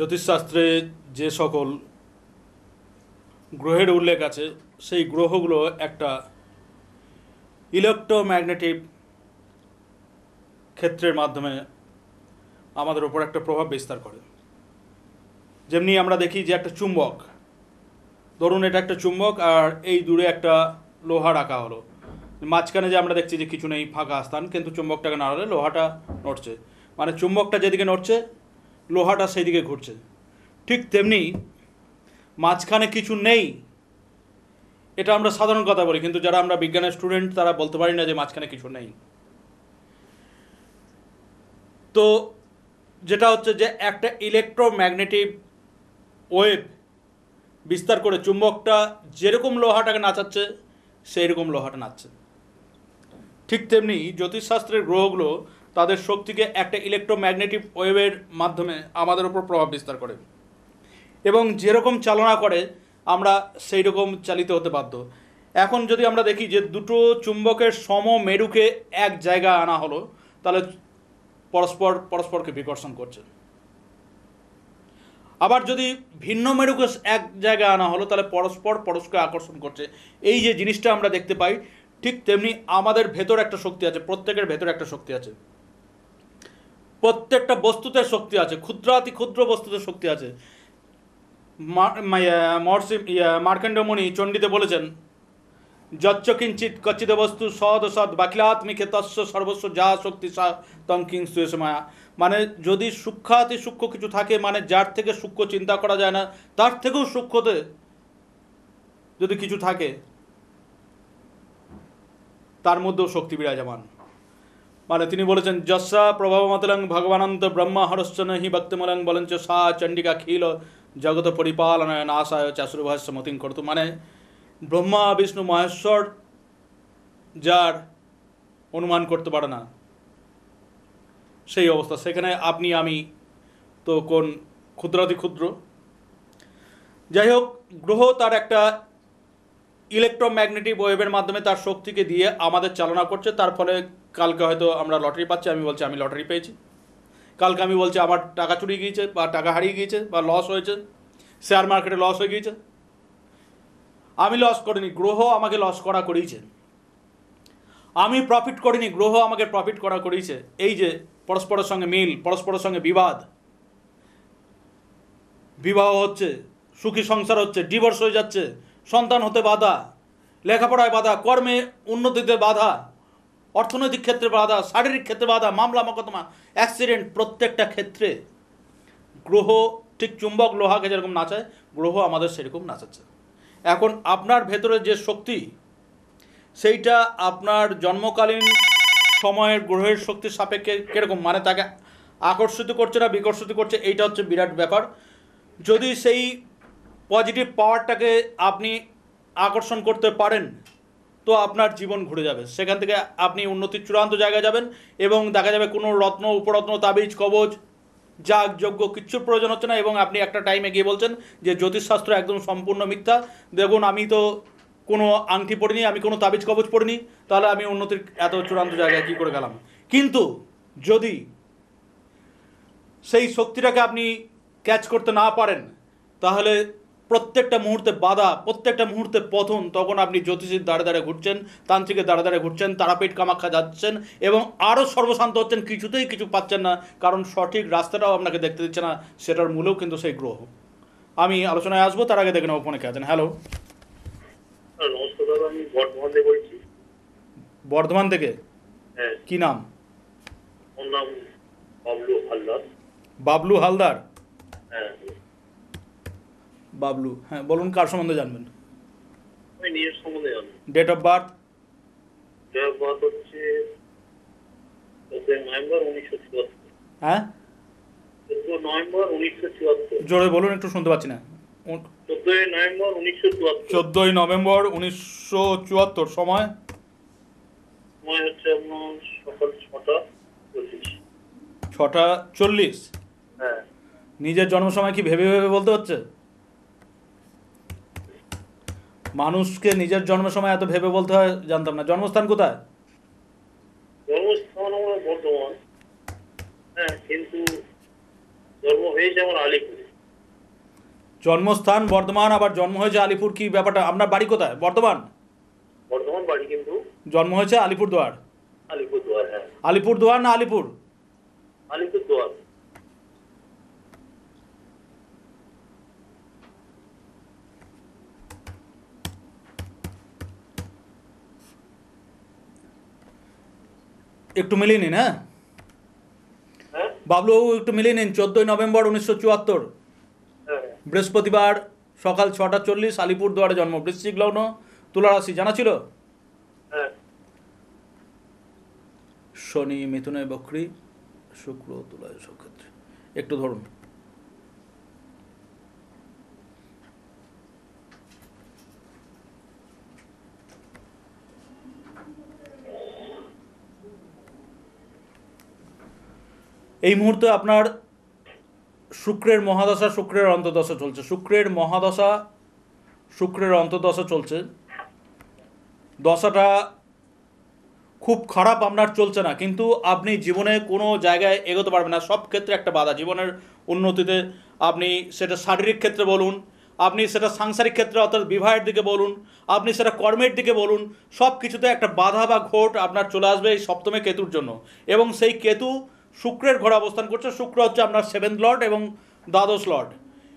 জ্যোতিষশাস্ত্রে যে সকল গ্রহের উল্লেখ আছে সেই গ্রহগুলো একটা ইলেকট্রোম্যাগনেটিক ক্ষেত্রের মাধ্যমে আমাদের উপর একটা প্রভাব বিস্তার করে। যেমনি আমরা দেখি যে একটা চুম্বক, ধরুন এটা একটা চুম্বক আর এই দূরে একটা লোহা রাখা হলো, মাঝখানে যে আমরা দেখছি যে কিছু নেই, ফাঁকা স্থান, কিন্তু চুম্বকটাকে নাড়ালে লোহাটা নড়ছে, মানে চুম্বকটা যেদিকে নড়ছে লোহাটা সেই দিকে ঘুরছে। ঠিক তেমনি মাঝখানে কিছু নেই, এটা আমরা সাধারণ কথা বলি, কিন্তু যারা আমরা বিজ্ঞানের স্টুডেন্ট তারা বলতে পারি না যে মাঝখানে কিছু নেই। তো যেটা হচ্ছে যে একটা ইলেকট্রোম্যাগনেটিক ওয়েভ বিস্তার করে চুম্বকটা যেরকম লোহাটাকে নাচাচ্ছে সেই রকম লোহাটা নাচছে। ঠিক তেমনি জ্যোতিষশাস্ত্রের গ্রহগুলো তাদের শক্তিকে একটা ইলেকট্রোম্যাগনেটিক ওয়েভের মাধ্যমে আমাদের উপর প্রভাব বিস্তার করে এবং যেরকম চালনা করে আমরা সেই রকম চালিত হতে বাধ্য। এখন যদি আমরা দেখি যে দুটো চুম্বকের সমমেরুকে এক জায়গায় আনা হলো, তাহলে পরস্পরকে বিকর্ষণ করছে। আবার যদি ভিন্ন মেরুকে এক জায়গায় আনা হলো তাহলে পরস্পরকে আকর্ষণ করছে। এই যে জিনিসটা আমরা দেখতে পাই, ঠিক তেমনি আমাদের ভেতর একটা শক্তি আছে, প্রত্যেকের ভেতর একটা শক্তি আছে, প্রত্যেকটা বস্তুতে শক্তি আছে, ক্ষুদ্রাতি ক্ষুদ্র বস্তুতে শক্তি আছে। মার্কণ্ডেয় মুনি চণ্ডীতে বলেছেন, যচ্চ কিঞ্চিত কচ্চিত বস্তু সদ সদ বাকিলাত্মিকে তস্য সর্বস্ব যা শক্তি সা তং কিং সুয়েশ মায়া। মানে যদি সূক্ষ্মাতি সূক্ষ্ম কিছু থাকে, মানে যার থেকে সূক্ষ্ম চিন্তা করা যায় না তার থেকেও সূক্ষ্মতে যদি কিছু থাকে তার মধ্যেও শক্তি বিরাজমান। মানে তিনি বলেছেন, যস্যা প্রভাবমতলং ভগবানন্ত ব্রহ্মা হরশ্চন হি ভক্তিমলং বলঞ্চ সা চণ্ডিকা খিল জগত পরিপালনায় নাশায় চাশুর্ভাষ্য মতিং করতু। মানে ব্রহ্মা বিষ্ণু মহেশ্বর যার অনুমান করতে পারে না সেই অবস্থা, সেখানে আপনি আমি তো কোন ক্ষুদ্রাতি ক্ষুদ্র। যাই হোক, গ্রহ তার একটা ইলেকট্রোম্যাগনেটিক ওয়েভের মাধ্যমে তার শক্তিকে দিয়ে আমাদের চালনা করছে। তার ফলে কালকে হয়তো আমরা লটারি পাচ্ছি, আমি বলছি আমি লটারি পেয়েছি, কালকে আমি বলছি আমার টাকা চুরি গিয়েছে বা টাকা হারিয়ে গিয়েছে বা লস হয়েছে, শেয়ার মার্কেটে লস হয়ে গিয়েছে। আমি লস করিনি, গ্রহ আমাকে লস করা করিয়েছে। আমি প্রফিট করিনি, গ্রহ আমাকে প্রফিট করা করিয়েছে। এই যে পরস্পরের সঙ্গে মিল, পরস্পরের সঙ্গে বিবাহ হচ্ছে, সুখী সংসার হচ্ছে, ডিভোর্স হয়ে যাচ্ছে, সন্তান হতে বাধা, লেখাপড়ায় বাধা, কর্মে উন্নতিতে বাধা, অর্থনৈতিক ক্ষেত্রে বাধা, শারীরিক ক্ষেত্রে বাধা, মামলা মকদ্দমা, অ্যাক্সিডেন্ট, প্রত্যেকটা ক্ষেত্রে গ্রহ ঠিক চুম্বক লোহাকে যেরকম নাচায় গ্রহ আমাদের সেরকম নাচাচ্ছে। এখন আপনার ভেতরে যে শক্তি সেইটা আপনার জন্মকালীন সময়ের গ্রহের শক্তির সাপেক্ষে কীরকম, মানে তাকে আকর্ষিত করছে না বিকর্ষিত করছে, এইটা হচ্ছে বিরাট ব্যাপার। যদি সেই পজিটিভ পাওয়ারটাকে আপনি আকর্ষণ করতে পারেন তো আপনার জীবন ঘুরে যাবে, সেখান থেকে আপনি উন্নতির চূড়ান্ত জায়গায় যাবেন এবং দেখা যাবে কোনো রত্ন উপরত্ন তাবিজ কবচ যাগ যজ্ঞ কিচ্ছুর প্রয়োজন হচ্ছে না। এবং আপনি একটা টাইমে গিয়ে বলছেন যে জ্যোতিষশাস্ত্র একদম সম্পূর্ণ মিথ্যা, দেখুন আমি তো কোনো আংটি পড়িনি, আমি কোনো তাবিজ কবচ পড়িনি, তাহলে আমি উন্নতির এত চূড়ান্ত জায়গায় কী করে গেলাম। কিন্তু যদি সেই শক্তিটাকে আপনি ক্যাচ করতে না পারেন তাহলে প্রত্যেকটা মুহূর্তে বাধা, প্রত্যেকটা মুহূর্তে পতন, তখন আপনি জ্যোতিষীর দাঁড়ে দাঁড়ে ঘুরছেন, তান্ত্রিকের দাঁড়ে দাঁড়ে ঘুরছেন, তারাপীঠ কামাখ্যা যাচ্ছেন এবং আরও সর্বশান্ত হচ্ছেন, কিছুতেই কিছু পাচ্ছেন না, কারণ সঠিক রাস্তাটাও আপনাকে দেখতে দিচ্ছে না। সেটার মূলেও কিন্তু সেই গ্রহ। আমি আলোচনায় আসবো, তার আগে দেখে নেব ফোনে কে আছেন। হ্যালো, নমস্কার দাদা, আমি বর্ধমান থেকে বলছি। বর্ধমান থেকে? হ্যাঁ। কি নাম? ওর নাম বাবলু হালদার। বাবলু হালদার? হ্যাঁ। বাবলু, হ্যাঁ বলুন, কার সম্বন্ধে জানবেন? আমি নিজের সম্বন্ধে জানি। Date of birth? Date of birth হচ্ছে 14 নভেম্বর 1974। হ্যাঁ, 14 নভেম্বর 1974। জোরে বলুন, একটু শুনতে পাচ্ছি না। 14 নভেম্বর 1974। 14 নভেম্বর 1974। সময়? সময় হচ্ছে আপনার সকাল 6:40। 6:40? হ্যাঁ। নিজের জন্ম সময় কি ভেবে ভেবে বলতে হচ্ছে? মানুষকে নিজের জন্ম সময় এত ভেবে বলতে হয় জানতাম না। জন্মস্থান কোথায়? জন্মস্থান আমার বর্ধমান। হ্যাঁ, কিন্তু জন্ম হয়েছে আমার আলিপুরে। জন্মস্থান বর্ধমান, আবার জন্ম হয়েছে আলিপুর, কি ব্যাপারটা? আপনার বাড়ি কোথায়? বর্ধমান? বর্ধমান বাড়ি, কিন্তু জন্ম হয়েছে আলিপুরদুয়ার? আলিপুরদুয়ার। হ্যাঁ, আলিপুরদুয়ার না আলিপুর? আলিপুরদুয়ার। একটু মিলিয়ে নিন। হ্যাঁ হ্যাঁ, বাবলুবাবু, একটু মিলিয়ে নিন। 14ই নভেম্বর 1974, হ্যাঁ, বৃহস্পতিবার, সকাল 6:40, আলিপুরদুয়ারে জন্ম, বৃশ্চিক লগ্ন, তুলা রাশি। জানা ছিল? হ্যাঁ। শনি মিথুনে বক্রী, শুক্র তুলায় সক্ষেত্রে। একটু ধরুন। এই মুহূর্তে আপনার শুক্রের মহাদশা, শুক্রের অন্তর্দশা চলছে। শুক্রের মহাদশা, শুক্রের অন্তর্দশা চলছে। দশাটা খুব খারাপ আপনার চলছে না, কিন্তু আপনি জীবনে কোনো জায়গায় এগোতে পারবেন না। সব ক্ষেত্রে একটা বাধা জীবনের উন্নতিতে। আপনি সেটা শারীরিক ক্ষেত্রে বলুন, আপনি সেটা সাংসারিক ক্ষেত্রে অর্থাৎ বিবাহের দিকে বলুন, আপনি সেটা কর্মের দিকে বলুন, সব কিছুতে একটা বাধা বা ঘোট আপনার চলে আসবে এই সপ্তমে কেতুর জন্য। এবং সেই কেতু শুক্রের ঘরে অবস্থান করছে। শুক্র হচ্ছে আপনার 7th লর্ড এবং দ্বাদশ লর্ড,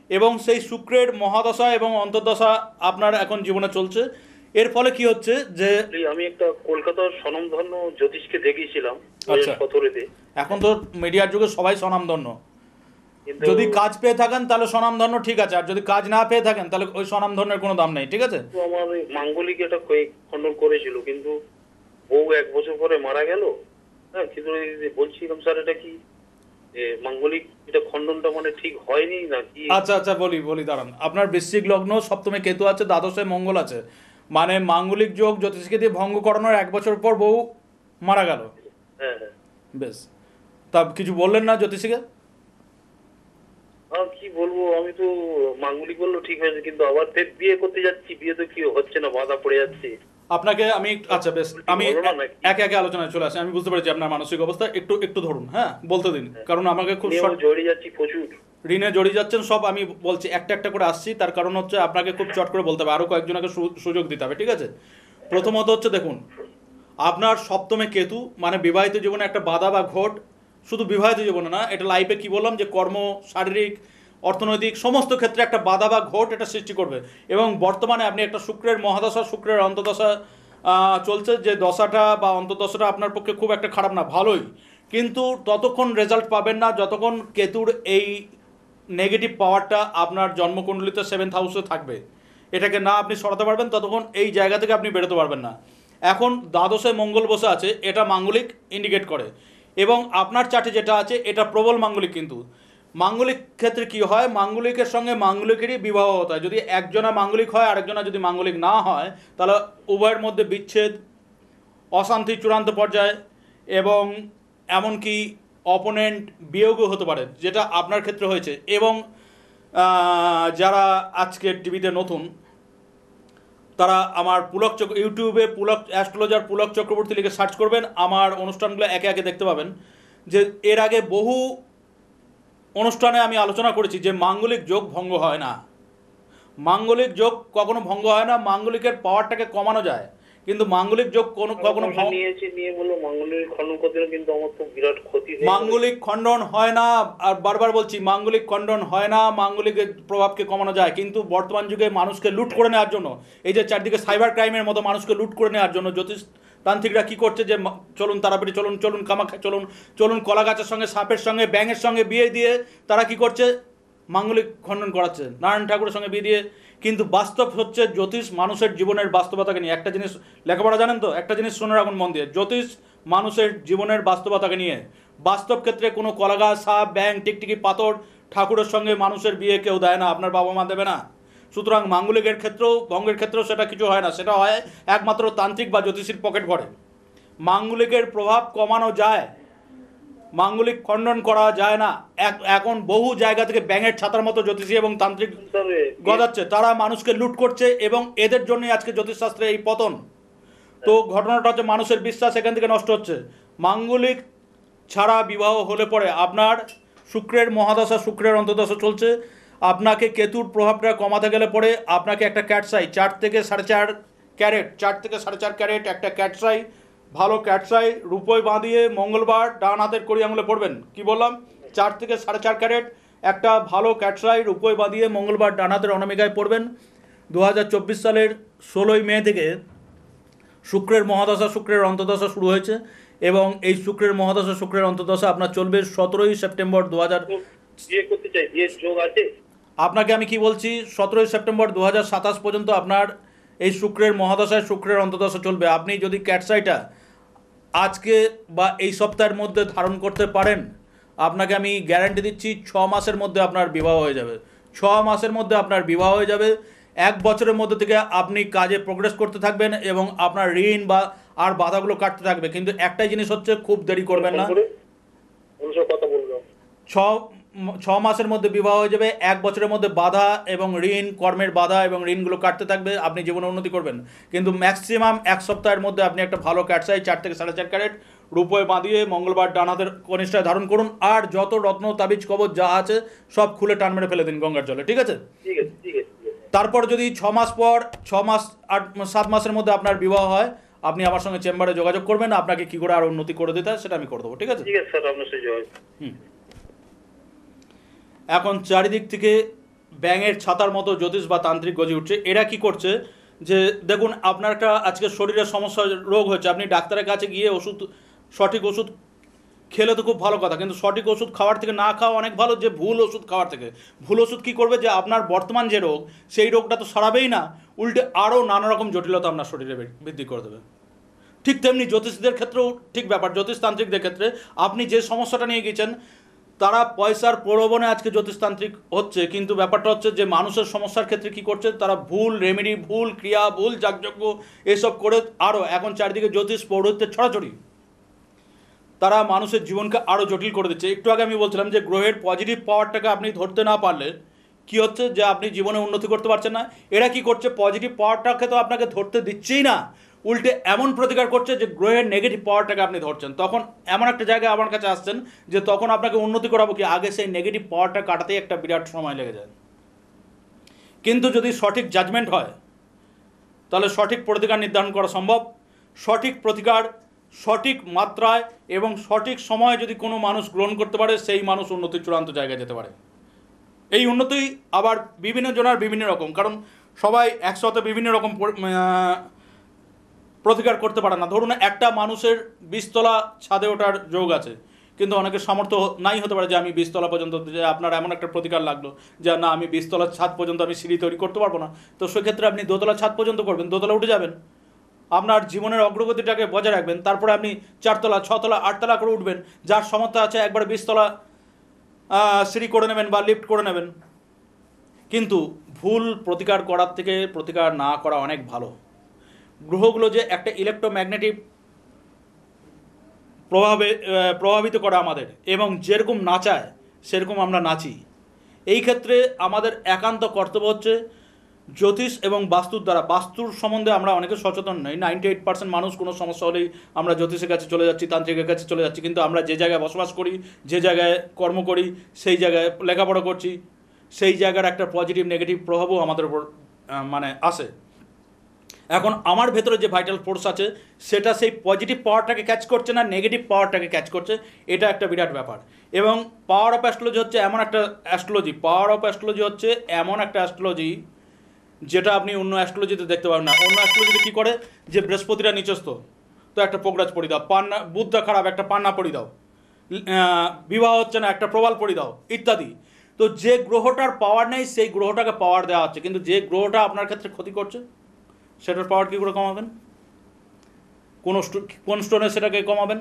এবং সেই শুক্রের মহাদশা এবং অন্তর্দশা আপনার এখন জীবনে চলছে। এর ফলে কি হচ্ছে যে আমি একটা কলকাতার স্বনামধন্য জ্যোতিষকে দেখিয়েছিলাম আচ্ছা। 2017-তে। এখন তো মিডিয়ার যুগে সবাই স্বনামধন্য। কিন্তু যদি কাজ পেয়ে থাকেন তাহলে স্বনামধন্য, ঠিক আছে। আর যদি কাজ না পেয়ে থাকেন তাহলে ওই স্বনামধন্যের কোনো দাম নেই, ঠিক আছে? আমার ওই মাঙ্গলিক এটা খণ্ডন করেছিল, কিন্তু বউ 1 বছর পরে মারা গেল। হ্যাঁ, কিন্তু বলছিলাম স্যার, এটা কি মাঙ্গলিক এটা খণ্ডনটা মানে ঠিক হয়নি নাকি? আচ্ছা আচ্ছা, বলি দাঁড়ান। আপনার বৃশ্চিক লগ্ন, সপ্তমে কেতু আছে, দ্বাদশে মঙ্গল আছে, মানে মাঙ্গলিক যোগ জ্যোতিষকে দিয়ে ভঙ্গ করানোর 1 বছর পর বউ মারা গেল। হ্যাঁ, হ্যাঁ। বেশ, তা কিছু বললেন না জ্যোতিষীকে? আর কি বলবো, আমি তো মাঙ্গলিক বললো ঠিক হয়েছে, কিন্তু আবার ফের বিয়ে করতে যাচ্ছি, বিয়ে তো কি হচ্ছে না, বাধা পড়ে যাচ্ছে। আপনাকে আমি, আচ্ছা বেশ, আমি বলো না নাকি? একে একে আলোচনায় চলে আসি। আমি বুঝতে পেরেছি আপনার মানসিক অবস্থা। একটু একটু ধরুন, হ্যাঁ, বলতে দিন, কারণ আমাকে খুব নিয়েও জড়িয়ে যাচ্ছি প্রচুর। ঋণে জড়িয়ে যাচ্ছেন সব। আমি বলছি একটা একটা করে আসছি, তার কারণ হচ্ছে আপনাকে খুব চট করে বলতে হবে, আরও কয়েকজনকে সুযোগ দিতে হবে, ঠিক আছে? প্রথমত হচ্ছে দেখুন, আপনার সপ্তমে কেতু মানে বিবাহিত জীবনে একটা বাধা বা ঘোট। শুধু বিবাহিত জীবনে না, এটা লাইফে কি বললাম যে কর্ম, শারীরিক, অর্থনৈতিক সমস্ত ক্ষেত্রে একটা বাধা বা ঘোট এটা সৃষ্টি করবে। এবং বর্তমানে আপনি একটা শুক্রের মহাদশা, শুক্রের অন্তর্দশা চলছে, যে দশাটা বা অন্তর্দশাটা আপনার পক্ষে খুব একটা খারাপ না, ভালোই। কিন্তু ততক্ষণ রেজাল্ট পাবেন না যতক্ষণ কেতুর এই নেগেটিভ পাওয়ারটা আপনার জন্মকুণ্ডলিতে 7th হাউসে থাকবে। এটাকে না আপনি সরাতে পারবেন ততক্ষণ এই জায়গা থেকে আপনি বেরোতে পারবেন না। এখন দ্বাদশে মঙ্গল বসে আছে, এটা মাঙ্গলিক ইন্ডিকেট করে, এবং আপনার চার্টে যেটা আছে এটা প্রবল মাঙ্গলিক। কিন্তু মাঙ্গলিক ক্ষেত্রে কি হয়, মাঙ্গলিকের সঙ্গে মাঙ্গলিকেরই বিবাহ হতে হয়। যদি একজনা মাঙ্গলিক হয়, আরেকজনা যদি মাঙ্গলিক না হয়, তাহলে উভয়ের মধ্যে বিচ্ছেদ, অশান্তি চূড়ান্ত পর্যায়ে, এবং এমনকি অপোনেন্ট বিয়োগও হতে পারে, যেটা আপনার ক্ষেত্রে হয়েছে। এবং যারা আজকে টিভিতে নতুন, তারা আমার পুলক ইউটিউবে পুলক অ্যাস্ট্রোলজার পুলক চক্রবর্তী লিখে সার্চ করবেন, আমার অনুষ্ঠানগুলো একে একে দেখতে পাবেন। যে এর আগে বহু অনুষ্ঠানে আমি আলোচনা করেছি যে মাঙ্গলিক যোগ ভঙ্গ হয় না। মাঙ্গলিক যোগ কখনো ভঙ্গ হয় না, মাঙ্গলিকের পাওয়ারটাকে কমানো যায়, কিন্তু মাঙ্গলিক যোগ কখনো নিয়ে বললো মাঙ্গলিক খণ্ডন করতে, কিন্তু আমার তো বিরাট ক্ষতি হয়ে গেল। মাঙ্গলিক খণ্ডন হয় না। আর বারবার বলছি, মাঙ্গলিক খণ্ডন হয় না, মাঙ্গলিকের প্রভাবকে কমানো যায়, কিন্তু বর্তমান যুগে মানুষকে লুট করে নেওয়ার জন্য, এই যে চারদিকে সাইবার ক্রাইমের মতো মানুষকে লুট করে নেওয়ার জন্য জ্যোতিষ তান্ত্রিকরা কী করছে, যে চলুন তারাপীঠ, চলুন চলুন কামাখ্যা, চলুন চলুন কলা গাছের সঙ্গে, সাপের সঙ্গে, ব্যাঙের সঙ্গে বিয়ে দিয়ে তারা কি করছে, মাঙ্গলিক খণ্ডন করাচ্ছে, নারায়ণ ঠাকুরের সঙ্গে বিয়ে দিয়ে। কিন্তু বাস্তব হচ্ছে জ্যোতিষ মানুষের জীবনের বাস্তবতাকে নিয়ে। একটা জিনিস লেখাপড়া জানেন তো, একটা জিনিস শুনে রাখুন মন দিয়ে, জ্যোতিষ মানুষের জীবনের বাস্তবতাকে নিয়ে। বাস্তব ক্ষেত্রে কোনো কলাগাছ, সাপ, ব্যাং, টিকটিকি, পাথর, ঠাকুরের সঙ্গে মানুষের বিয়ে কেউ দেয় না, আপনার বাবা মা দেবে না। সুতরাং মাঙ্গলিকের ক্ষেত্রেও, ভঙ্গের ক্ষেত্রেও সেটা কিছু হয় না, সেটা হয় একমাত্র তান্ত্রিক বা জ্যোতিষীর পকেট ভরে। মাঙ্গলিকের প্রভাব কমানো যায়, মাঙ্গলিক খণ্ডন করা যায় না। এখন বহু জায়গা থেকে ব্যাঙের ছাতার মতো জ্যোতিষী এবং তান্ত্রিক গজাচ্ছে, তারা মানুষকে লুট করছে, এবং এদের জন্যই আজকে জ্যোতিষশাস্ত্রে এই পতন। তো ঘটনাটা হচ্ছে মানুষের বিশ্বাস এখান থেকে নষ্ট হচ্ছে। মাঙ্গলিক ছাড়া বিবাহ হলে পরে আপনার শুক্রের মহাদশা, শুক্রের অন্তর্দশা চলছে, আপনাকে কেতুর প্রভাবটা কমাতে গেলে পরে আপনাকে একটা ক্যাটসাই 4 থেকে 4.5 ক্যারেট 4 থেকে 4.5 ক্যারেট একটা ক্যাটসাই, ভালো ক্যাটসাই রূপোয় বাঁধিয়ে মঙ্গলবার ডান হাতের কড়ি আঙুলে পড়বেন। কি বললাম? 4 থেকে 4.5 ক্যারেট একটা ভালো ক্যাটসাই রূপোয় বাঁধিয়ে মঙ্গলবার ডান হাতের অনামিকায় পড়বেন। 2024 সালের 16ই মে থেকে শুক্রের মহাদশা, শুক্রের অন্তর্দশা শুরু হয়েছে এবং এই শুক্রের মহাদশা, শুক্রের অন্তর্দশা আপনার চলবে 17ই সেপ্টেম্বর 2000। বিয়ে করতে চাই, বিয়ের যোগ আছে? আপনাকে আমি কি বলছি, 17ই সেপ্টেম্বর 2027 পর্যন্ত আপনার এই শুক্রের মহাদশায়, শুক্রের অন্তর্দশা চলবে। আপনি যদি ক্যাটসাইটা আজকে বা এই সপ্তাহের মধ্যে ধারণ করতে পারেন, আপনাকে আমি গ্যারান্টি দিচ্ছি 6 মাসের মধ্যে আপনার বিবাহ হয়ে যাবে। 6 মাসের মধ্যে আপনার বিবাহ হয়ে যাবে। 1 বছরের মধ্যে থেকে আপনি কাজে প্রোগ্রেস করতে থাকবেন এবং আপনার ঋণ বা আর বাধাগুলো কাটতে থাকবে। কিন্তু একটাই জিনিস হচ্ছে, খুব দেরি করবেন না। কথা বললাম 6 মাসের মধ্যে বিবাহ হয়ে যাবে। 1 বছরের মধ্যে বাধা এবং ঋণ, কর্মের বাধা এবং ঋণগুলো কাটতে থাকবে, আপনি জীবনে উন্নতি করবেন। কিন্তু ম্যাক্সিমাম 1 সপ্তাহের মধ্যে আপনি একটা ভালো ক্যাটসাই 4 থেকে 4.5 ক্যারেট রূপোয় বাঁধিয়ে মঙ্গলবার ডান হাতের কনিষ্ঠায় ধারণ করুন। আর যত রত্ন তাবিজ কবচ যা আছে সব খুলে টান মেরে ফেলে দিন গঙ্গার জলে, ঠিক আছে? ঠিক আছে, ঠিক আছে। তারপর যদি 6 মাস পর, 6 মাস 7 মাসের মধ্যে আপনার বিবাহ হয়, আপনি আমার সঙ্গে চেম্বারে যোগাযোগ করবেন। আপনাকে কি করে আর উন্নতি করে দিতে হয় সেটা আমি করে দেবো, ঠিক আছে? ঠিক আছে স্যার, আপনার সাথে যোগাযোগ। এখন চারিদিক থেকে ব্যাঙের ছাতার মতো জ্যোতিষ বা তান্ত্রিক গজে উঠছে। এরা কি করছে যে দেখুন, আপনার একটা আজকে শরীরের সমস্যা, রোগ হচ্ছে, আপনি ডাক্তারের কাছে গিয়ে ওষুধ, সঠিক ওষুধ খেলে তো খুব ভালো কথা, কিন্তু সঠিক ওষুধ খাওয়ার থেকে না খাওয়া অনেক ভালো। যে ভুল ওষুধ খাওয়ার থেকে, ভুল ওষুধ কী করবে, যে আপনার বর্তমান যে রোগ সেই রোগটা তো সারাবেই না, উল্টে আরও নানা রকম জটিলতা আপনার শরীরে বৃদ্ধি করে দেবে। ঠিক তেমনি জ্যোতিষীদের ক্ষেত্রেও ঠিক ব্যাপার। জ্যোতিষতান্ত্রিকদের ক্ষেত্রে আপনি যে সমস্যাটা নিয়ে গেছেন, তারা পয়সার প্রলোভনে আজকে জ্যোতিষতান্ত্রিক হচ্ছে, কিন্তু ব্যাপারটা হচ্ছে যে মানুষের সমস্যার ক্ষেত্রে কি করছে, তারা ভুল রেমেডি, ভুল ক্রিয়া, ভুল যাগযজ্ঞ এসব করে আরও এখন চারিদিকে জ্যোতিষ পৌরোহিত্যের ছড়াছড়ি, তারা মানুষের জীবনকে আরও জটিল করে দিচ্ছে। একটু আগে আমি বলছিলাম যে গ্রহের পজিটিভ পাওয়ারটাকে আপনি ধরতে না পারলে কি হচ্ছে, যে আপনি জীবনে উন্নতি করতে পারছেন না। এরা কি করছে, পজিটিভ পাওয়ারটাকে তো আপনাকে ধরতে দিচ্ছেই না, উল্টে এমন প্রতিকার করছে যে গ্রহের নেগেটিভ পাওয়ারটাকে আপনি ধরছেন। তখন এমন একটা জায়গায় আমার কাছে আসছেন যে তখন আপনাকে উন্নতি করাবো কি, আগে সেই নেগেটিভ পাওয়ারটা কাটাতেই একটা বিরাট সময় লেগে যায়। কিন্তু যদি সঠিক জাজমেন্ট হয় তাহলে সঠিক প্রতিকার নির্ধারণ করা সম্ভব। সঠিক প্রতিকার সঠিক মাত্রায় এবং সঠিক সময়ে যদি কোনো মানুষ গ্রহণ করতে পারে, সেই মানুষ উন্নতির চূড়ান্ত জায়গায় যেতে পারে। এই উন্নতি আবার বিভিন্ন জনের বিভিন্ন রকম, কারণ সবাই একসাথে বিভিন্ন রকম প্রতিকার করতে পারে না। ধরুন একটা মানুষের 20 তলা ছাদে ওঠার যোগ আছে, কিন্তু অনেকের সামর্থ্য নাই হতে পারে যে আমি 20 তলা পর্যন্ত, যে আপনার এমন একটা প্রতিকার লাগলো যে না আমি 20 তলার ছাদ পর্যন্ত আমি সিঁড়ি তৈরি করতে পারবো না, তো সেক্ষেত্রে আপনি 2 তলা ছাদ পর্যন্ত করবেন, 2 তলা উঠে যাবেন, আপনার জীবনের অগ্রগতিটাকে বজায় রাখবেন। তারপরে আপনি 4 তলা, 6 তলা, 8 তলা করে উঠবেন। যার সামর্থ্য আছে একবার 20 তলা সিঁড়ি করে নেবেন বা লিফট করে নেবেন। কিন্তু ভুল প্রতিকার করার থেকে প্রতিকার না করা অনেক ভালো। গ্রহগুলো যে একটা ইলেকট্রোম্যাগনেটিক প্রভাবিত করে আমাদের, এবং যেরকম নাচায় সেরকম আমরা নাচি। এই ক্ষেত্রে আমাদের একান্ত কর্তব্য হচ্ছে জ্যোতিষ এবং বাস্তুর দ্বারা, বাস্তুর সম্বন্ধে আমরা অনেকে সচেতন নই। 98% মানুষ কোনো সমস্যা হলেই আমরা জ্যোতিষের কাছে চলে যাচ্ছি, তান্ত্রিকের কাছে চলে যাচ্ছি, কিন্তু আমরা যে জায়গায় বসবাস করি, যে জায়গায় কর্ম করি, সেই জায়গায় লেখাপড়া করছি, সেই জায়গার একটা পজিটিভ নেগেটিভ প্রভাবও আমাদের উপর আসে। এখন আমার ভেতরে যে ভাইটাল ফোর্স আছে সেটা সেই পজিটিভ পাওয়ারটাকে ক্যাচ করছে না, নেগেটিভ পাওয়ারটাকে ক্যাচ করছে। এটা একটা বিরাট ব্যাপার। এবং পাওয়ার অফ অ্যাস্ট্রোলজি হচ্ছে এমন একটা অ্যাস্ট্রোলজি যেটা আপনি অন্য অ্যাস্ট্রোলজিতে দেখতে পাবেন না। অন্য অ্যাস্ট্রোলজিতে কী করে, যে বৃহস্পতিরা নিচস্থ, তো একটা পোকরাজ পরি দাও, পান্না, বুধটা খারাপ, একটা পান্না পরি দাও, বিবাহ হচ্ছে না, একটা প্রবাল পরি দাও, ইত্যাদি। তো যে গ্রহটার পাওয়ার নেই সেই গ্রহটাকে পাওয়ার দেওয়া হচ্ছে, কিন্তু যে গ্রহটা আপনার ক্ষেত্রে ক্ষতি করছে সেটার পাওয়ার কী করে কমাবেন? কোন স্টোনে সেটাকে কমাবেন?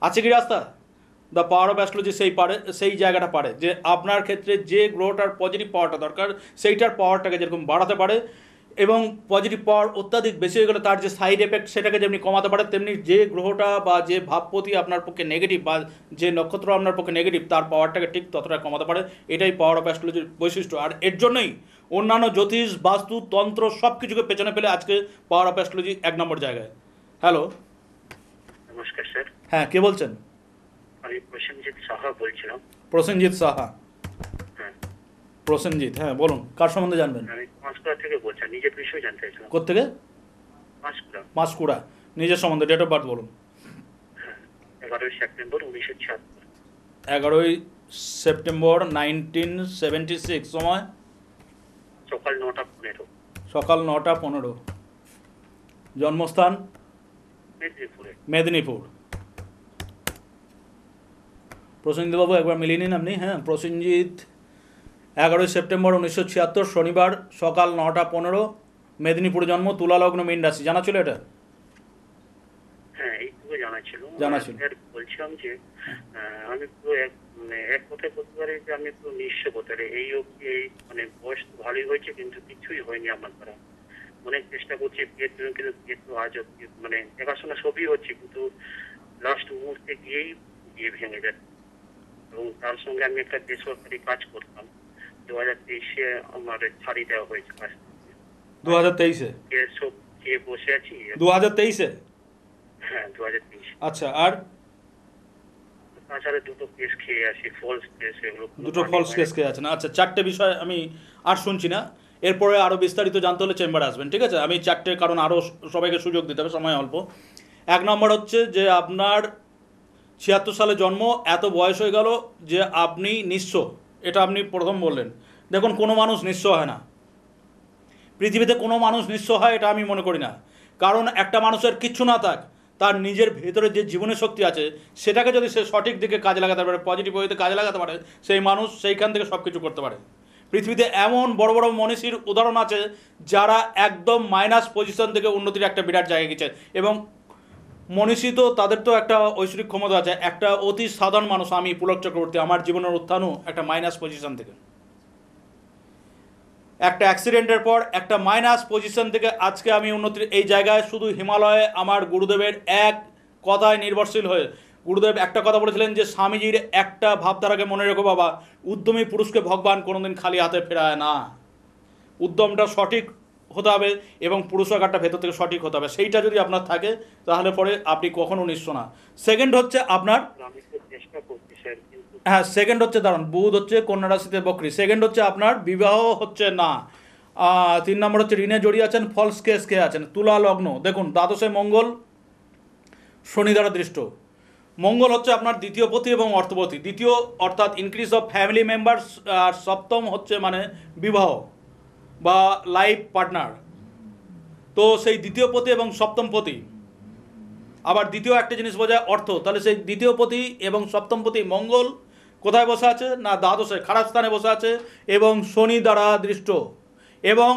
আছে কি রাস্তা? দ্য পাওয়ার অফ অ্যাস্ট্রোলজি সেই জায়গাটা পারে যে আপনার ক্ষেত্রে যে গ্রহটার পজিটিভ পাওয়ারটা দরকার সেইটার পাওয়ারটাকে যেরকম বাড়াতে পারে, এবং পজিটিভ পাওয়ার অত্যাধিক বেশি হয়ে গেলে তার যে সাইড এফেক্ট সেটাকে যেমনি কমাতে পারে, তেমনি যে গ্রহটা বা যে ভাবপতি আপনার পক্ষে নেগেটিভ বা যে নক্ষত্র আপনার পক্ষে নেগেটিভ তার পাওয়ারটাকে ঠিক ততটা কমাতে পারে। এটাই পাওয়ার অফ অ্যাস্ট্রোলজির বৈশিষ্ট্য। আর এর জন্যই অন্যান্য জ্যোতিষ, বাস্তু, তন্ত্র সব কিছুকে পেছনে ফেলে আজকে পাওয়ার অফ অ্যাস্ট্রোলজি 1 নম্বর জায়গায়। হ্যালো, নমস্কার স্যার। হ্যাঁ, কে বলছেন? আমি প্রসেনজিৎ সাহা বলছিলাম। প্রসেনজিৎ সাহা, হ্যাঁ, প্রসেনজিৎ, হ্যাঁ বলুন, কার সম্বন্ধে জানবেন? আমি পাঁশকুড়া থেকে বলছি, নিজের বিষয়ে জানতে চাইছিলাম। কোত্থেকে? পাঁশকুড়া। পাঁশকুড়া। নিজের সম্বন্ধে ডেট অফ বার্থ বলুন। হ্যাঁ, 11ই সেপ্টেম্বর 1976। 11ই সেপ্টেম্বর 1976, সময় সকাল 9টা 15। সকাল 9টা 15। জন্মস্থান মেদিনীপুরে। মেদিনীপুর। প্রসেনজিৎবাবু একবার মিলিয়ে নিন আপনি। হ্যাঁ, প্রসেনজিৎ 11ই সেপ্টেম্বর 1976, শনিবার, সকাল 9টা 15, মেদিনীপুরে জন্ম, তুলা লগ্ন, মীন রাশি। জানা ছিল এটা? হ্যাঁ, এইটুকু জানা ছিল। জানা ছিল। আর বলছিলাম যে আমি পুরো এক কথায় বলতে পারি যে আমি পুরো নিঃস্ব বলতে পারি। এই অবধি এই বয়স তো ভালোই হয়েছে, কিন্তু কিছুই হয়নি আমার দ্বারা। অনেক চেষ্টা করছি বিয়ের জন্য, কিন্তু বিয়ে তো আজ অব্দি দেখাশোনা সবই হচ্ছে, কিন্তু লাস্ট মুহূর্তে গিয়েই বিয়ে ভেঙে যাচ্ছে। এবং তার সঙ্গে আমি একটা বেসরকারি কাজ করতাম। 2023-এ আমার ছাড়ি দেওয়া হয়েছে কাজ থেকে। 2023-এ? সব খেয়ে বসে আছি। 2023-এ? হ্যাঁ, 2023। আচ্ছা, আর তাছাড়া দুটো কেস খেয়ে আসি, ফলস কেস, এগুলো। দুটো ফলস কেস খেয়ে আছেন? আচ্ছা, 4টে বিষয় আমি আর শুনছি না। এরপরে আরও বিস্তারিত জানতে হলে চেম্বারে আসবেন, ঠিক আছে? আমি 4টে, কারণ আরও সবাইকে সুযোগ দিতে হবে, সময় অল্প। 1 নম্বর হচ্ছে যে আপনার 76 সালে জন্ম, এত বয়স হয়ে গেল যে আপনি নিঃস্ব। এটা আপনি প্রথম বললেন। দেখুন, কোনো মানুষ নিঃস্ব হয় না পৃথিবীতে, কোনো মানুষ নিঃস্ব হয় এটা আমি মনে করি না। কারণ একটা মানুষের কিচ্ছু না থাক, তার নিজের ভেতরে যে জীবনের শক্তি আছে সেটাকে যদি সে সঠিক দিকে কাজে লাগাতে পারে, পজিটিভ ওয়েতে কাজে লাগাতে পারে, সেই মানুষ সেইখান থেকে সব কিছু করতে পারে। পৃথিবীতে এমন বড় বড় মনীষীর উদাহরণ আছে যারা একদম মাইনাস পজিশন থেকে উন্নতির একটা বিরাট জায়গায় গেছে। এবং মনীষী তো তাদের তো একটা ঐশ্বরিক ক্ষমতা আছে। একটা অতি সাধারণ মানুষ, আমি পুলক চক্রবর্তী, আমার জীবনের উত্থানও একটা মাইনাস পজিশন থেকে, একটা অ্যাক্সিডেন্টের পর একটা মাইনাস পজিশন থেকে আজকে আমি উন্নতির এই জায়গায়, শুধু হিমালয়ে আমার গুরুদেবের এক কথায় নির্ভরশীল হয়ে। গুরুদেব একটা কথা বলেছিলেন যে স্বামীজির একটা ভাবধারাকে মনে রেখো বাবা, উদ্যমী পুরুষকে ভগবান কোনোদিন খালি হাতে ফেরায় না। উদ্যমটা সঠিক হতে হবে এবং পুরুষাকারটা ভেতর থেকে সঠিক হতে হবে। সেইটা যদি আপনার থাকে তাহলে পরে আপনি কখনো নিঃস্ব না। সেকেন্ড হচ্ছে আপনার, আমি তো চেষ্টা করছি স্যার, কিন্তু হ্যাঁ সেকেন্ড হচ্ছে, দাঁড়ান, বুধ হচ্ছে কন্যা রাশিতে বকরি। সেকেন্ড হচ্ছে আপনার বিবাহ হচ্ছে না। 3 নম্বর হচ্ছে ঋণে জড়িয়ে আছেন, ফলস কেস খেয়ে আছেন, তুলা লগ্ন। দেখুন, দ্বাদশে মঙ্গল, শনি দ্বারা দৃষ্ট। মঙ্গল হচ্ছে আপনার দ্বিতীয় পতি এবং অর্থপতি। দ্বিতীয় অর্থাৎ ইনক্রিজ অফ ফ্যামিলি মেম্বার্স, আর সপ্তম হচ্ছে বিবাহ বা লাইফ পার্টনার। তো সেই দ্বিতীয় পতি এবং সপ্তম পতি, আবার দ্বিতীয় একটা জিনিস বোঝায় অর্থ। তাহলে সেই দ্বিতীয় পতি এবং সপ্তম পতি মঙ্গল কোথায় বসে আছে না দ্বাদশে, খারাপ স্থানে বসে আছে এবং শনি দ্বারা দৃষ্ট। এবং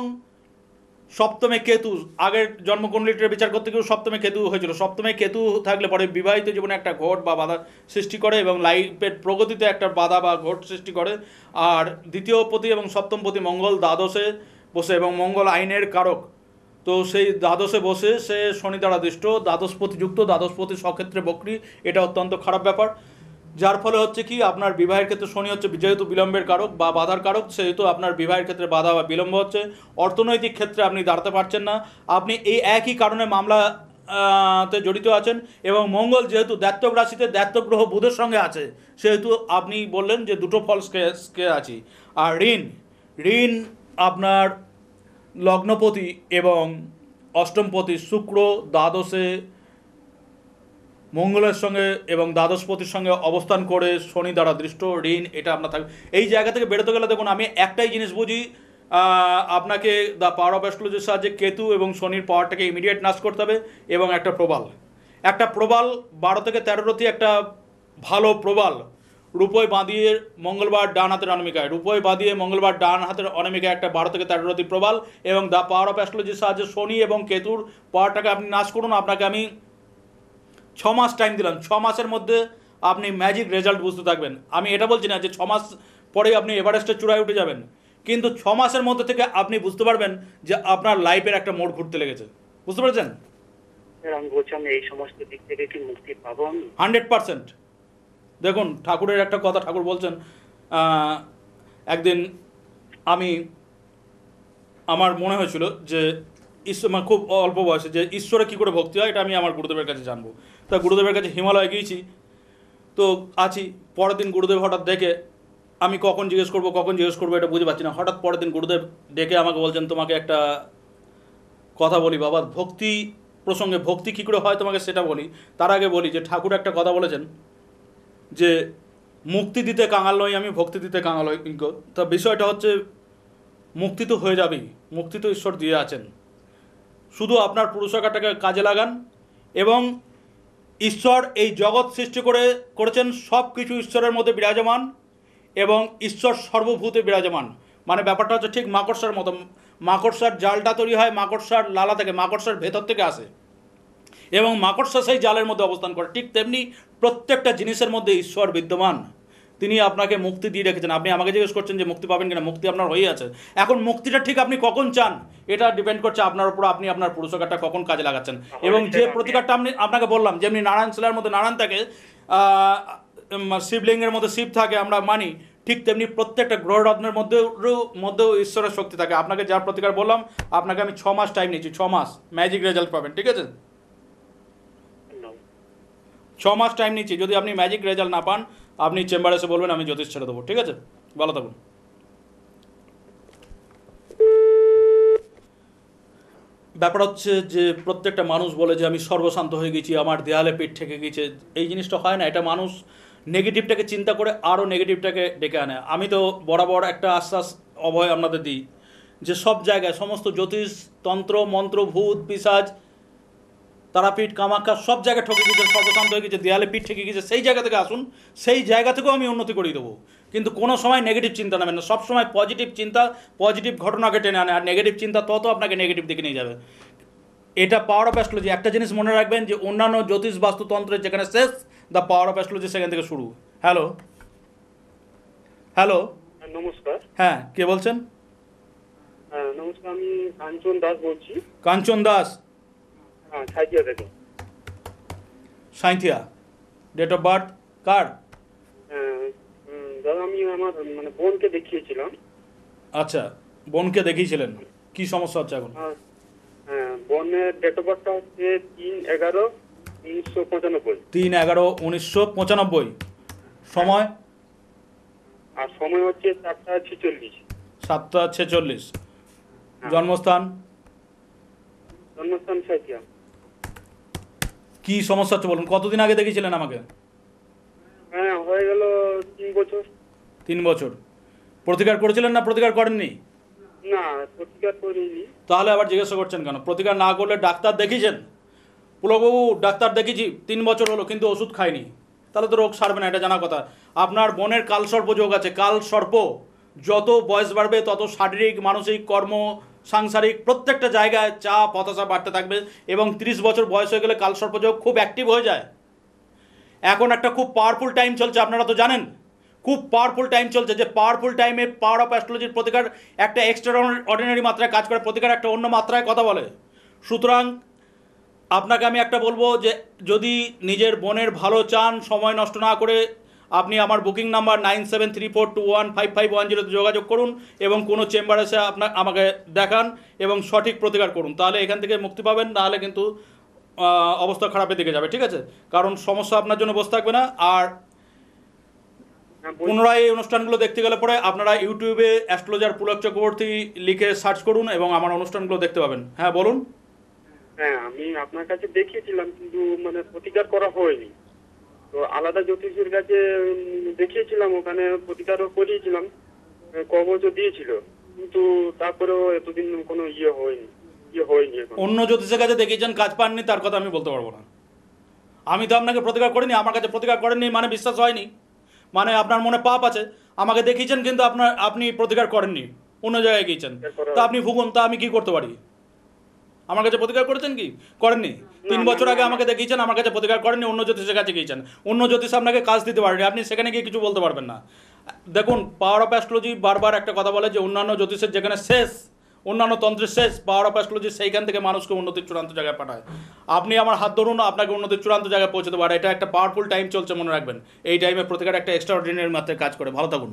সপ্তমে কেতু, আগের জন্মকুণ্ডলীটার বিচার করতে গিয়েও সপ্তমে কেতু হয়েছিল। সপ্তমে কেতু থাকলে পরে বিবাহিত জীবনে একটা ঘোট বা বাধা সৃষ্টি করে এবং লাইফের প্রগতিতে একটা বাধা বা ঘোট সৃষ্টি করে। আর দ্বিতীয় পতি এবং সপ্তম পতি মঙ্গল দ্বাদশে বসে, এবং মঙ্গল আইনের কারক। তো সেই দ্বাদশে বসে সে শনি দ্বারা দৃষ্ট, দ্বাদশপতি যুক্ত, দ্বাদশপতি স্বক্ষেত্রে বক্রী। এটা অত্যন্ত খারাপ ব্যাপার, যার ফলে হচ্ছে কি আপনার বিবাহের ক্ষেত্রে শনি হচ্ছে যেহেতু বিলম্বের কারক বা বাধার কারক, সেহেতু আপনার বিবাহের ক্ষেত্রে বাধা বা বিলম্ব হচ্ছে। অর্থনৈতিক ক্ষেত্রে আপনি দাঁড়াতে পারছেন না, আপনি এই একই কারণে মামলা তে জড়িত আছেন। এবং মঙ্গল যেহেতু দ্ব্যর্থক রাশিতে, দ্ব্যর্থক গ্রহ বুধের সঙ্গে আছে, সেহেতু আপনি বললেন যে দুটো ফলস কে আছি। আর ঋণ আপনার লগ্নপতি এবং অষ্টমপতি শুক্র দ্বাদশে মঙ্গলের সঙ্গে এবং দ্বাদশপতির সঙ্গে অবস্থান করে শনি দ্বারা দৃষ্ট। ঋণ এটা আপনার থাকবে। এই জায়গা থেকে বেরোতে গেলে দেখুন, আমি একটাই জিনিস বুঝি, আপনাকে দ্য পাওয়ার অফ অ্যাস্ট্রোলজির সাহায্যে কেতু এবং শনির পাওয়ারটাকে ইমিডিয়েট নাশ করতে হবে। এবং একটা প্রবাল 12 থেকে 13 রতি, একটা ভালো প্রবাল রূপয় বাঁধিয়ে মঙ্গলবার ডান হাতের অনামিকায়, রূপয় বাঁধিয়ে মঙ্গলবার ডান হাতের অনামিকায় একটা 12 থেকে 13 রতি প্রবাল এবং দ্য পাওয়ার অফ অ্যাস্ট্রোলজির সাহায্যে শনি এবং কেতুর পাওয়ারটাকে আপনি নাশ করুন। আপনাকে আমি 6 মাস টাইম দিলাম, 6 মাসের মধ্যে আপনি ম্যাজিক রেজাল্ট বুঝতে থাকবেন। আমি এটা বলছি না যে 6 মাস পরেই আপনি এভারেস্টের চূড়ায় উঠে যাবেন, কিন্তু 6 মাসের মধ্যে থেকে আপনি বুঝতে পারবেন যে আপনার লাইফের একটা মোড় ঘুরতে লেগেছে। বুঝতে পেরেছেন? আমি বলছি, আমি এই সমস্ত দিক থেকে কি মুক্তি পাবো আমি? 100%। দেখুন, ঠাকুরের একটা কথা, ঠাকুর বলছেন, একদিন আমার মনে হয়েছিল যে ঈশ্বর, খুব অল্প বয়সে, যে ঈশ্বরে কী করে ভক্তি হয় এটা আমি আমার গুরুদেবের কাছে জানবো। তা গুরুদেবের কাছে হিমালয়ে গিয়েছি, তো আছি। পরের দিন গুরুদেব হঠাৎ দেখে আমি কখন জিজ্ঞেস করবো এটা বুঝতে পারছি না। হঠাৎ পরের দিন গুরুদেব ডেকে আমাকে বলছেন, তোমাকে একটা কথা বলি বাবা, ভক্তি প্রসঙ্গে, ভক্তি কী করে হয় তোমাকে সেটা বলি। তার আগে বলি যে ঠাকুর একটা কথা বলেছেন যে মুক্তি দিতে কাঙাল নই আমি, ভক্তি দিতে কাঙাল হই। তা বিষয়টা হচ্ছে মুক্তি তো হয়ে যাবেই, মুক্তি তো ঈশ্বর দিয়ে আছেন, শুধু আপনার পুরুষাকারটাকে কাজে লাগান। এবং ঈশ্বর এই জগৎ সৃষ্টি করেছেন, সব কিছু ঈশ্বরের মধ্যে বিরাজমান এবং ঈশ্বর সর্বভূতে বিরাজমান। মানে ব্যাপারটা হচ্ছে ঠিক মাকড়সার মতো, মাকড়সার জালটা তৈরি হয় মাকড়সার লালা থেকে, মাকড়সার ভেতর থেকে আসে এবং মাকড়সা সেই জালের মধ্যে অবস্থান করে। ঠিক তেমনি প্রত্যেকটা জিনিসের মধ্যে ঈশ্বর বিদ্যমান, তিনি আপনাকে মুক্তি দিয়ে রেখেছেন। আপনি আমাকে জিজ্ঞেস করছেন যে মুক্তি পাবেন কিনা, মুক্তি আপনার হয়ে আছে। এখন মুক্তিটা ঠিক আপনি কখন চান এটা ডিপেন্ড করছে আপনার উপর, আপনি আপনার পুরুষকারটা কখন কাজে লাগাচ্ছেন। এবং যে প্রতিকারটা আপনাকে বললাম, যেমনি নারায়ণ শিলার মধ্যে নারায়ণ থাকে, শিবলিঙ্গের মধ্যে শিব থাকে আমরা মানি, ঠিক তেমনি প্রত্যেকটা গ্রহরত্নের মধ্যেও ঈশ্বরের শক্তি থাকে। আপনাকে যার প্রতিকার বললাম, আপনাকে আমি 6 মাস টাইম নিচ্ছি, 6 মাস ম্যাজিক রেজাল্ট পাবেন, ঠিক আছে? 6 মাস টাইম নিচ্ছি, যদি আপনি ম্যাজিক রেজাল্ট না পান আপনি চেম্বারে এসে বলবেন, আমি জ্যোতিষ ছেড়ে দেবো, ঠিক আছে? ভালো থাকুন। ব্যাপার হচ্ছে যে প্রত্যেকটা মানুষ বলে যে আমি সর্বশান্ত হয়ে গেছি, আমার দেয়ালে পিঠ ঠেকে গেছে। এই জিনিসটা হয় না, এটা মানুষ নেগেটিভটাকে চিন্তা করে আরও নেগেটিভটাকে ডেকে আনে। আমি তো বরাবর একটা আশ্বাস অভয় আপনাদের দিই যে সব জায়গায় সমস্ত জ্যোতিষ, তন্ত্র, মন্ত্র, ভূত, পিশাচ, তারাপীঠ, কামাখ্যা সব জায়গায় ঠকে গেছে, সর্বশান্ত হয়ে গেছে, দেয়ালে পিঠ ঠেকে গেছে, সেই জায়গা থেকে আসুন, সেই জায়গা থেকেও আমি উন্নতি করিয়ে দেবো। কিন্তু কোনো সময় নেগেটিভ চিন্তা নেবেন না, সবসময় পজিটিভ চিন্তা পজিটিভ ঘটনাকে টেনে আনে, আর নেগেটিভ চিন্তা তত আপনাকে নেগেটিভ দিকে নিয়ে যাবে। এটা পাওয়ার অফ অ্যাস্ট্রোলজি। একটা জিনিস মনে রাখবেন যে অন্যান্য জ্যোতিষ, বাস্তুতন্ত্রের যেখানে শেষ, দ্য পাওয়ার অফ অ্যাস্ট্রোলজি সেখান থেকে শুরু। হ্যালো হ্যালো, নমস্কার। হ্যাঁ কে বলছেন? হ্যাঁ নমস্কার, আমি কাঞ্চন দাস বলছি। কাঞ্চন দাস, হ্যাঁ সাইকিয়া থেকে। সাঁইথিয়া। ডেট অফ বার্থ কার? দাদা আমি আমার বোনকে দেখিয়েছিলাম। আচ্ছা, বোনকে দেখিয়েছিলেন, কি সমস্যা হচ্ছে এখন? হ্যাঁ, বোনের ডেট অফ বার্থটা হচ্ছে 3/11/1995। 3/11/1995। সময়? আর সময় হচ্ছে 7:46। 7:46। জন্মস্থান? জন্মস্থান সাইকিয়া। কি সমস্যা হচ্ছে বলুন, কতদিন আগে দেখিয়েছিলেন আমাকে? হ্যাঁ হয়ে গেল 3 বছর। 3 বছর। প্রতিকার করেছিলেন না প্রতিকার করেননি? না, প্রতিকার করিনি। তাহলে আবার জিজ্ঞাসা করছেন কেন? প্রতিকার না করলে ডাক্তার দেখিয়েছেন? পুলকবাবু ডাক্তার দেখিয়েছি 3 বছর হলো কিন্তু ওষুধ খাইনি, তাহলে তো রোগ সারবে না, এটা জানা কথা। আপনার বোনের কালসর্প যোগ আছে। কালসর্প যত বয়স বাড়বে তত শারীরিক, মানসিক, কর্ম, সাংসারিক প্রত্যেকটা জায়গায় চাপ, হতাশা বাড়তে থাকবে এবং 30 বছর বয়স হয়ে গেলে কালসর্প যোগ খুব অ্যাক্টিভ হয়ে যায়। এখন একটা খুব পাওয়ারফুল টাইম চলছে, আপনারা তো জানেন, খুব পাওয়ারফুল টাইম চলছে। যে পাওয়ারফুল টাইমে পাওয়ার অফ অ্যাস্ট্রোলজির প্রতিকার একটা এক্সট্রা অর্ডিনারি মাত্রায় কাজ করে, প্রতিকার একটা অন্য মাত্রায় কথা বলে। সুতরাং আপনাকে আমি একটা বলবো যে যদি নিজের বোনের ভালো চান, সময় নষ্ট না করে আপনি আমার বুকিং নাম্বার 9734215510 যোগাযোগ করুন এবং কোনো চেম্বারে এসে আমাকে দেখান এবং সঠিক প্রতিকার করুন, তাহলে এখান থেকে মুক্তি পাবেন। নাহলে কিন্তু অবস্থা খারাপের দিকে যাবে, ঠিক আছে? কারণ সমস্যা আপনার জন্য বসে থাকবে না। আর পুনরায় এই অনুষ্ঠানগুলো দেখতে গেলে পরে আপনারা ইউটিউবে অ্যাস্ট্রোলজার পুলক চক্রবর্তী লিখে সার্চ করুন এবং আমার অনুষ্ঠানগুলো দেখতে পাবেন। হ্যাঁ বলুন। হ্যাঁ আমি আপনার কাছে দেখিয়েছিলাম কিন্তু প্রতিকার করা হয়নি। তো আলাদা জ্যোতিষীর কাছে দেখিয়েছিলাম, ওখানে প্রতিকারও করিয়েছিলাম, কবচও দিয়েছিল, কিন্তু তারপরেও এতদিন কোনো হয়নি। অন্য জ্যোতিষের কাছে দেখিয়েছেন, কাজ পাননি, তার কথা আমি বলতে পারবো না। আমি তো আপনাকে প্রতিকার করিনি, আমার কাছে প্রতিকার করেননি মানে বিশ্বাস হয়নি, মানে আপনার মনে পাপ আছে। আমাকে দেখিয়েছেন কিন্তু আপনি প্রতিকার করেননি, অন্য জায়গায় গিয়েছেন, তা আপনি ভুগুন, তা আমি কি করতে পারি? আমার কাছে প্রতিকার করেছেন কি করেননি? 3 বছর আগে আমাকে দেখিয়েছেন, আমার কাছে প্রতিকার করেননি, অন্য জ্যোতিষের কাছে গিয়েছেন, অন্য জ্যোতিষ আপনাকে কাজ দিতে পারেনি, আপনি সেখানে গিয়ে কিছু বলতে পারবেন না। দেখুন, পাওয়ার অফ অ্যাস্ট্রোলজি বারবার একটা কথা বলে যে অন্যান্য জ্যোতিষের যেখানে শেষ, অন্যান্য তন্ত্রের শেষ, পাওয়ার অফ অ্যাস্ট্রোলজি সেইখান থেকে মানুষকে উন্নতির চূড়ান্ত জায়গায় পাঠায়। আপনি আমার হাত ধরুন, আপনাকে উন্নতির চূড়ান্ত জায়গায় পৌঁছতে পারে। এটা একটা পাওয়ারফুল টাইম চলছে, মনে রাখবেন। এই টাইমে প্রতিকার একটা এক্সট্রা অর্ডিনারি মাত্রায় কাজ করে। ভালো থাকুন।